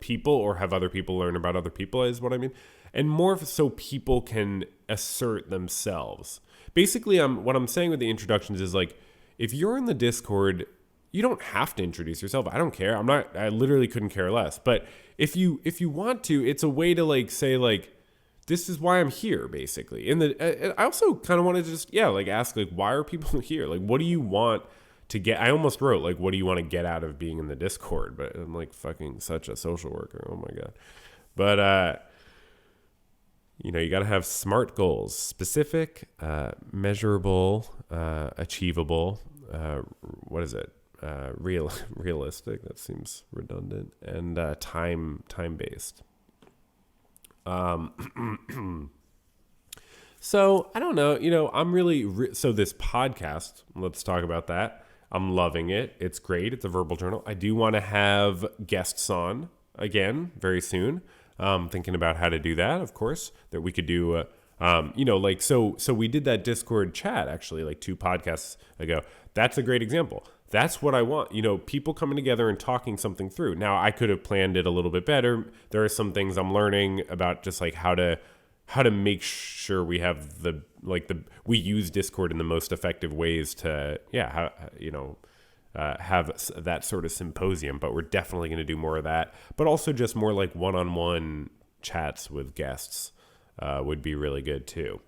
people or have other people learn about other people is what I mean. And more so people can assert themselves. Basically, what I'm saying with the introductions is like, if you're in the Discord, you don't have to introduce yourself. I don't care. I literally couldn't care less. But if you want to, it's a way to like say like, this is why I'm here, basically. I also kind of wanted to just, ask like, why are people here? Like, what do you want to get? I almost wrote like, what do you want to get out of being in the Discord? But I'm like fucking such a social worker. Oh my God. But, you got to have SMART goals: specific, measurable, achievable. What is it? Realistic. That seems redundant. And time based. So I don't know. I'm really so this podcast. Let's talk about that. I'm loving it. It's great. It's a verbal journal. I do want to have guests on again very soon. Thinking about how to do that, of course, that we could do, so we did that Discord chat actually like 2 podcasts ago. That's a great example. That's what I want, people coming together and talking something through. Now I could have planned it a little bit better. There are some things I'm learning about just like how to make sure we have we use Discord in the most effective ways to, have that sort of symposium, but we're definitely going to do more of that. But also just more like one-on-one chats with guests would be really good too.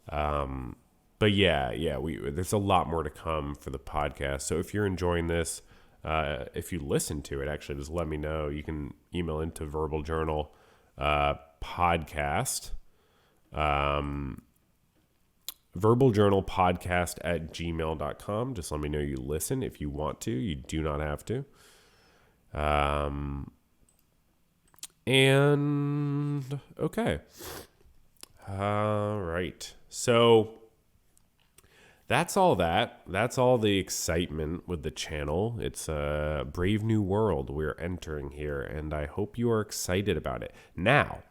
But there's a lot more to come for the podcast. So if you're enjoying this, if you listen to it, actually, just let me know. You can email into Verbal Journal podcast. verbaljournalpodcast@gmail.com. Just let me know you listen if you want to. You do not have to. And okay. All right. So that's all that. That's all the excitement with the channel. It's a brave new world we're entering here, and I hope you are excited about it. Now,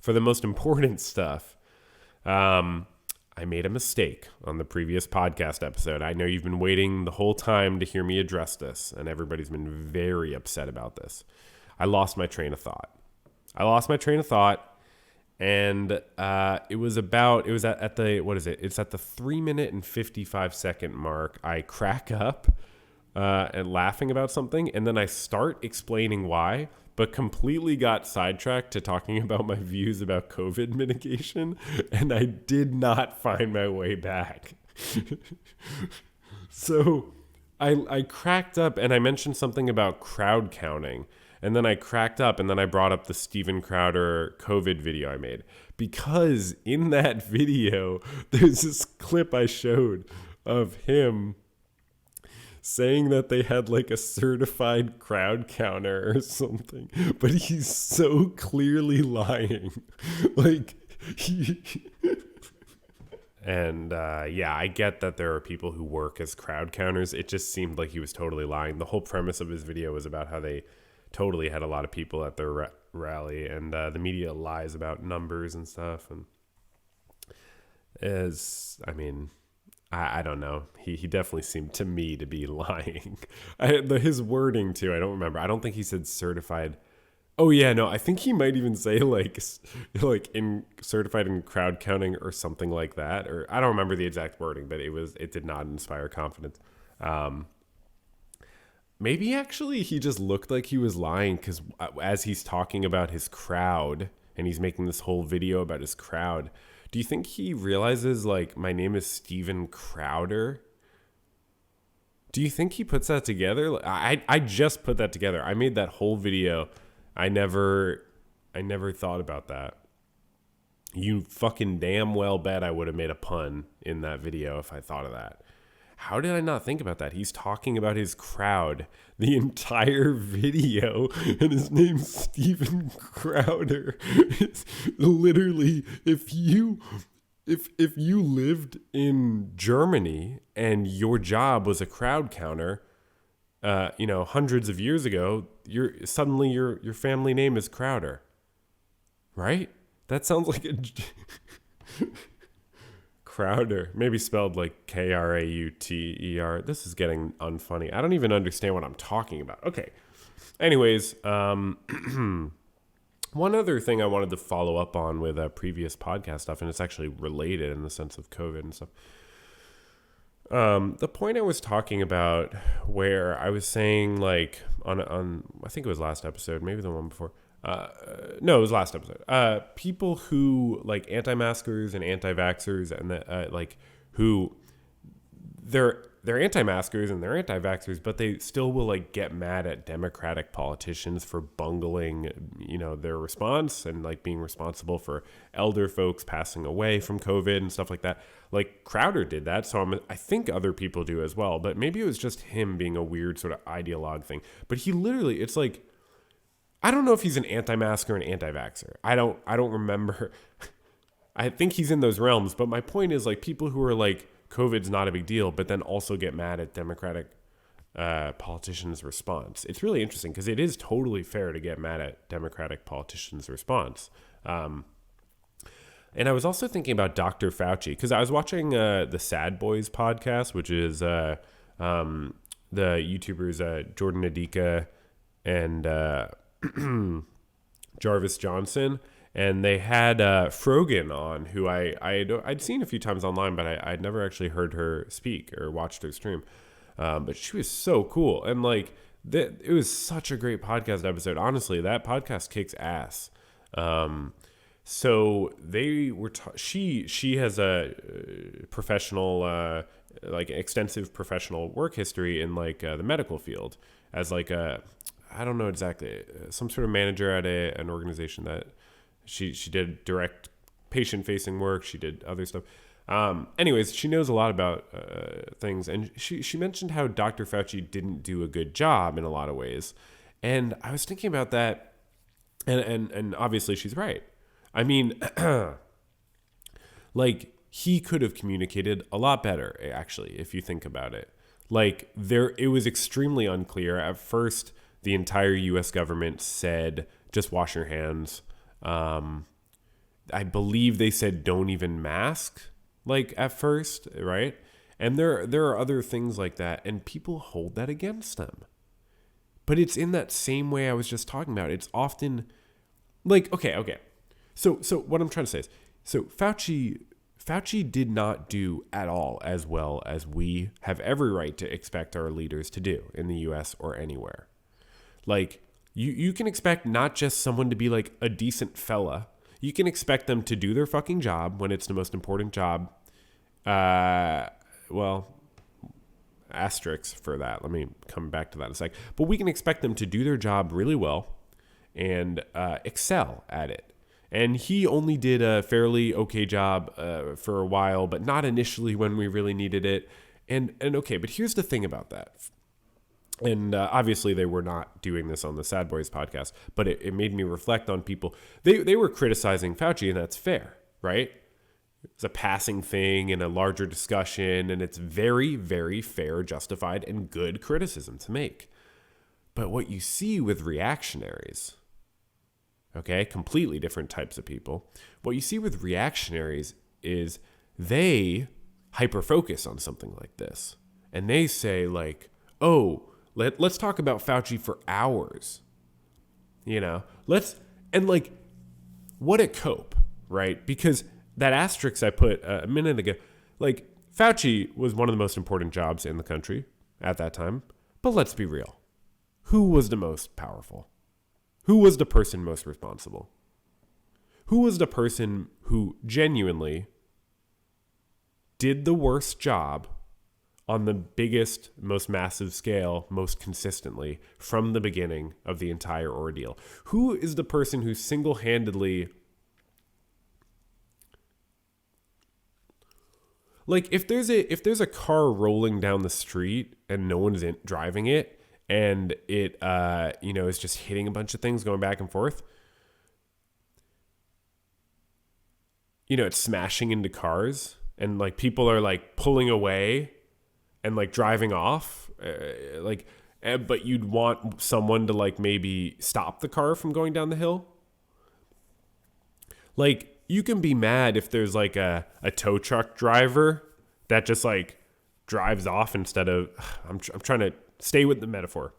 for the most important stuff, I made a mistake on the previous podcast episode. I know you've been waiting the whole time to hear me address this, and everybody's been very upset about this. I lost my train of thought. And it was at the, it's at the 3 minute and 55 second mark. I crack up and laughing about something, and then I start explaining why, but completely got sidetracked to talking about my views about COVID mitigation, and I did not find my way back. So I cracked up, and I mentioned something about crowd counting, and then I cracked up, and then I brought up the Steven Crowder COVID video I made, because in that video, there's this clip I showed of him saying that they had like a certified crowd counter or something, but he's so clearly lying. Like he And yeah, I get that there are people who work as crowd counters. It just seemed like he was totally lying. The whole premise of his video was about how they totally had a lot of people at their rally, and the media lies about numbers and stuff. And I don't know. He definitely seemed to me to be lying. His wording too, I don't remember. I don't think he said certified. Oh yeah, no, I think he might even say like in certified in crowd counting or something like that. Or I don't remember the exact wording, but it did not inspire confidence. Maybe actually he just looked like he was lying because as he's talking about his crowd and he's making this whole video about his crowd, do you think he realizes like my name is Steven Crowder? Do you think he puts that together? I just put that together. I made that whole video. I never thought about that. You fucking damn well bet I would have made a pun in that video if I thought of that. How did I not think about that? He's talking about his crowd the entire video, and his name's Steven Crowder. It's literally, if you lived in Germany and your job was a crowd counter, hundreds of years ago, your family name is Crowder, right? That sounds like a Crowder, maybe spelled like Krauter. This is getting unfunny. I don't even understand what I'm talking about. Okay. Anyways, one other thing I wanted to follow up on with previous podcast stuff, and it's actually related in the sense of COVID and stuff. The point I was talking about where I was saying like on I think it was last episode, maybe the one before. No, it was last episode. People who like anti-maskers and anti-vaxxers and like who they're anti-maskers and they're anti-vaxxers, but they still will like get mad at Democratic politicians for bungling, their response and like being responsible for elder folks passing away from COVID and stuff like that. Like Crowder did that, so I think other people do as well. But maybe it was just him being a weird sort of ideologue thing. But he literally, it's like, I don't know if he's an anti-masker or an anti-vaxxer. I don't remember. I think he's in those realms. But my point is like people who are like, COVID's not a big deal, but then also get mad at Democratic politicians' response. It's really interesting because it is totally fair to get mad at Democratic politicians' response. And I was also thinking about Dr. Fauci because I was watching the Sad Boys podcast, which is the YouTubers Jordan Adika and Jarvis Johnson. And they had Frogan on, who I'd seen a few times online, but I'd never actually heard her speak or watched her stream. But she was so cool. And like, it was such a great podcast episode. Honestly, that podcast kicks ass. So they were, she has a professional, like extensive professional work history in like the medical field as like I don't know exactly, some sort of manager at an organization that she did direct patient facing work. She did other stuff. Anyways, she knows a lot about things. And she mentioned how Dr. Fauci didn't do a good job in a lot of ways. And I was thinking about that. And obviously she's right. I mean, like he could have communicated a lot better, actually, if you think about it. Like it was extremely unclear. At first, the entire U.S. government said, just wash your hands. I believe they said don't even mask, like at first, right? And there are other things like that, and people hold that against them. But it's in that same way I was just talking about. It's often like, okay. So what I'm trying to say is, so Fauci did not do at all as well as we have every right to expect our leaders to do in the U.S. or anywhere. Like, you can expect not just someone to be like a decent fella. You can expect them to do their fucking job when it's the most important job. Well, asterisks for that. Let me come back to that in a sec. But we can expect them to do their job really well and excel at it. And he only did a fairly okay job for a while, but not initially when we really needed it. And okay, but here's the thing about that. And obviously they were not doing this on the Sad Boys podcast, but it made me reflect on people. They were criticizing Fauci, and that's fair, right? It's a passing thing in a larger discussion, and it's very, very fair, justified, and good criticism to make. But what you see with reactionaries, okay, completely different types of people, what you see with reactionaries is they hyper-focus on something like this. And they say, like, oh, let's talk about Fauci for hours. What a cope, right? Because that asterisk I put a minute ago, like, Fauci was one of the most important jobs in the country at that time. But let's be real. Who was the most powerful? Who was the person most responsible? Who was the person who genuinely did the worst job on the biggest, most massive scale, most consistently from the beginning of the entire ordeal? Who is the person who single-handedly, like, if there's a car rolling down the street and no one's driving it, and it is just hitting a bunch of things going back and forth, it's smashing into cars, and like people are like pulling away and like driving off, but you'd want someone to like maybe stop the car from going down the hill. Like, you can be mad if there's like a tow truck driver that just like drives off instead of, I'm trying to stay with the metaphor.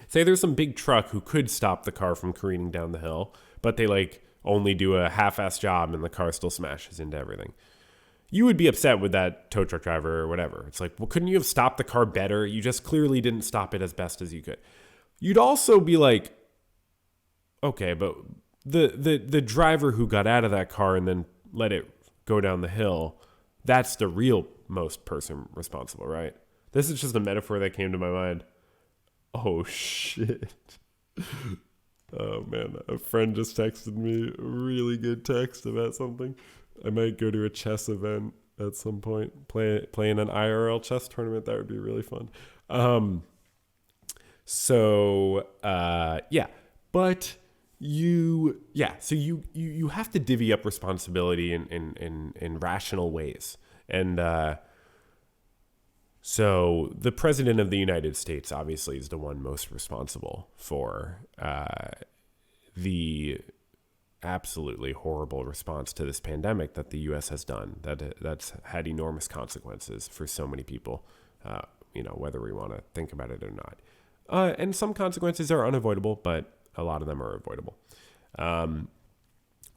Say there's some big truck who could stop the car from careening down the hill, but they like only do a half-assed job and the car still smashes into everything. You would be upset with that tow truck driver or whatever. It's like, well, couldn't you have stopped the car better? You just clearly didn't stop it as best as you could. You'd also be like, okay, but the driver who got out of that car and then let it go down the hill, that's the real most person responsible, right? This is just a metaphor that came to my mind. Oh, shit. Oh, man. A friend just texted me a really good text about something. I might go to a chess event at some point, playing an IRL chess tournament. That would be really fun. But you have to divvy up responsibility in rational ways. And so the president of the United States obviously is the one most responsible for the absolutely horrible response to this pandemic that the U.S. has done. That's had enormous consequences for so many people, whether we want to think about it or not. And some consequences are unavoidable, but a lot of them are avoidable.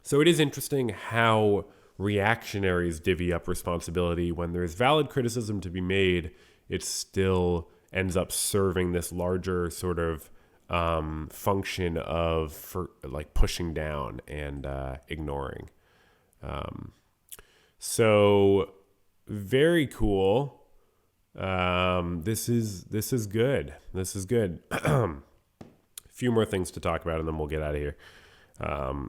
So it is interesting how reactionaries divvy up responsibility. When there's valid criticism to be made, it still ends up serving this larger sort of function for pushing down and ignoring. So very cool. This is good. This is good. A few more things to talk about, and then we'll get out of here.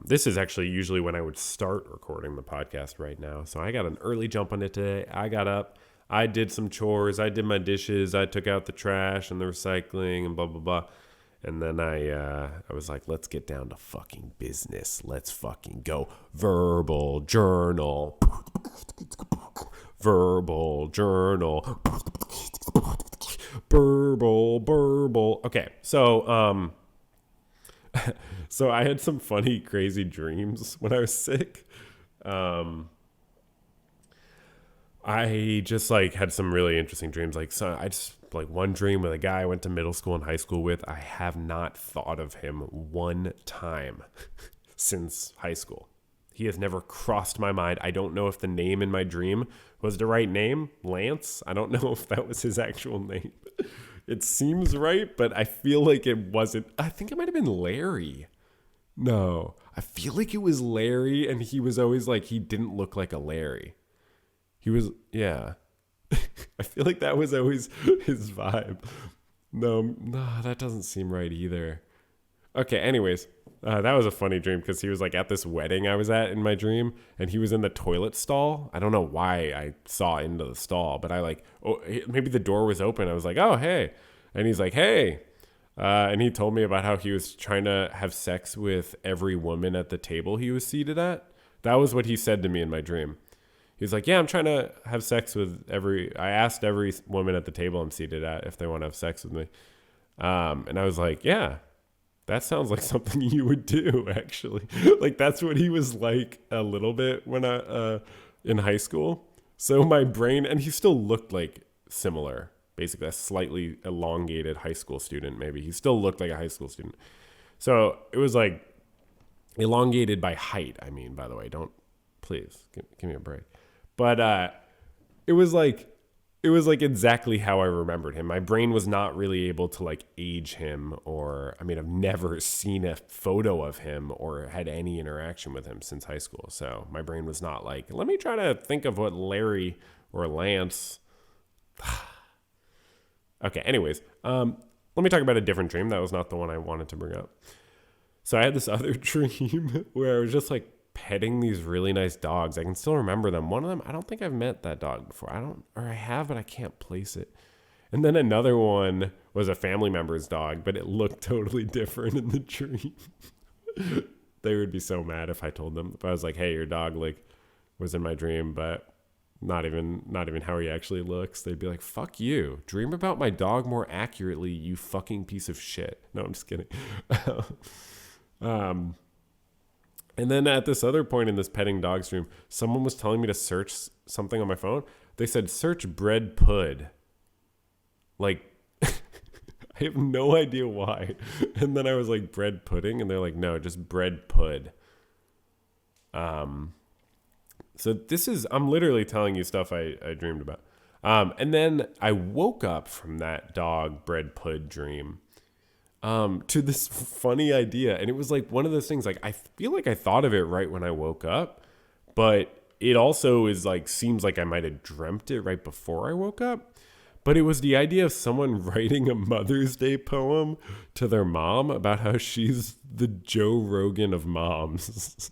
This is actually usually when I would start recording the podcast right now. So I got an early jump on it today. I got up, I did some chores, I did my dishes, I took out the trash and the recycling and blah, blah, blah. And then I was like, let's get down to fucking business. Let's fucking go. Verbal journal. Verbal journal. Burble. Okay, so so I had some funny, crazy dreams when I was sick. I just had some really interesting dreams. One dream with a guy I went to middle school and high school with. I have not thought of him one time since high school. He has never crossed my mind. I don't know if the name in my dream was the right name. Lance. I don't know if that was his actual name. It seems right, but I feel like it wasn't. I think it might have been Larry. No, I feel like it was Larry, and he was always he didn't look like a Larry. He was, yeah. I feel like that was always his vibe. No, that doesn't seem right either. Okay, anyways, that was a funny dream because he was like at this wedding I was at in my dream, and he was in the toilet stall. I don't know why I saw into the stall, but maybe the door was open. I was like, oh, hey. And he's like, hey. And he told me about how he was trying to have sex with every woman at the table he was seated at. That was what he said to me in my dream. He's like, yeah, I'm trying to have sex with I asked every woman at the table I'm seated at if they want to have sex with me. And I was like, yeah, that sounds like something you would do, actually. Like, that's what he was like a little bit when in high school. So my brain, and he still looked like similar, basically a slightly elongated high school student, maybe. He still looked like a high school student. So it was like elongated by height. I mean, by the way, please give me a break. But it was like exactly how I remembered him. My brain was not really able to like age him, I've never seen a photo of him or had any interaction with him since high school. So my brain was not like, let me try to think of what Larry or Lance. Okay, anyways, let me talk about a different dream. That was not the one I wanted to bring up. So I had this other dream where I was just like petting these really nice dogs. I can still remember them. One of them, I don't think I've met that dog before. I have, but I can't place it. And then another one was a family member's dog, but it looked totally different in the dream. They would be so mad if I told them. If I was like, hey, your dog like was in my dream, but not even how he actually looks. They'd be like, fuck you. Dream about my dog more accurately, you fucking piece of shit. No, I'm just kidding. And then at this other point in this petting dog stream, someone was telling me to search something on my phone. They said, search bread pud. Like, I have no idea why. And then I was like, bread pudding? And they're like, no, just bread pud. So I'm literally telling you stuff I dreamed about. And then I woke up from that dog bread pud dream. To this funny idea. And it was like one of those things, like, I feel like I thought of it right when I woke up, but it also is like, seems like I might have dreamt it right before I woke up. But it was the idea of someone writing a Mother's Day poem to their mom about how she's the Joe Rogan of moms.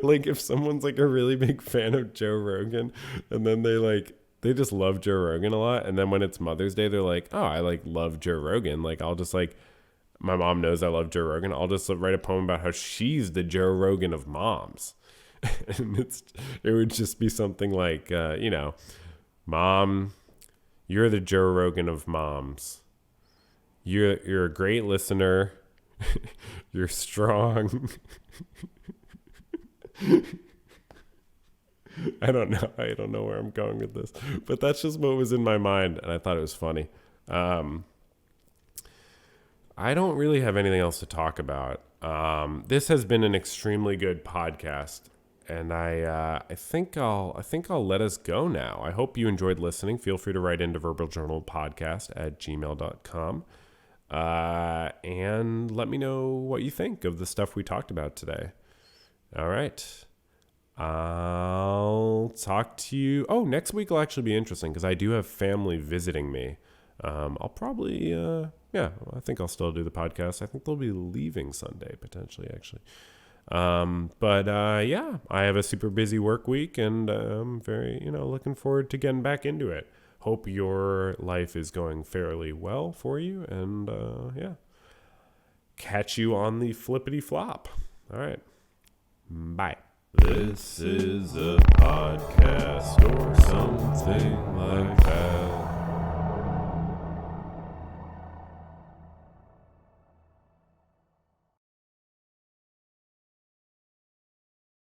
Like, if someone's like a really big fan of Joe Rogan, and then they just love Joe Rogan a lot. And then when it's Mother's Day, they're like, oh, I like love Joe Rogan. Like, I'll just like, my mom knows I love Joe Rogan. I'll just write a poem about how she's the Joe Rogan of moms. And it would just be something like, Mom, you're the Joe Rogan of moms. You're a great listener. You're strong. I don't know where I'm going with this, but that's just what was in my mind, and I thought it was funny. I don't really have anything else to talk about. This has been an extremely good podcast, and I think I'll let us go now. I hope you enjoyed listening. Feel free to write into verbaljournalpodcast@gmail.com, and let me know what you think of the stuff we talked about today. All right. I'll talk to you. Oh, next week will actually be interesting because I do have family visiting me. I'll probably, I think I'll still do the podcast. I think they'll be leaving Sunday, potentially, actually. I have a super busy work week, and I'm very, looking forward to getting back into it. Hope your life is going fairly well for you, and, catch you on the flippity flop. All right. Bye. This is a podcast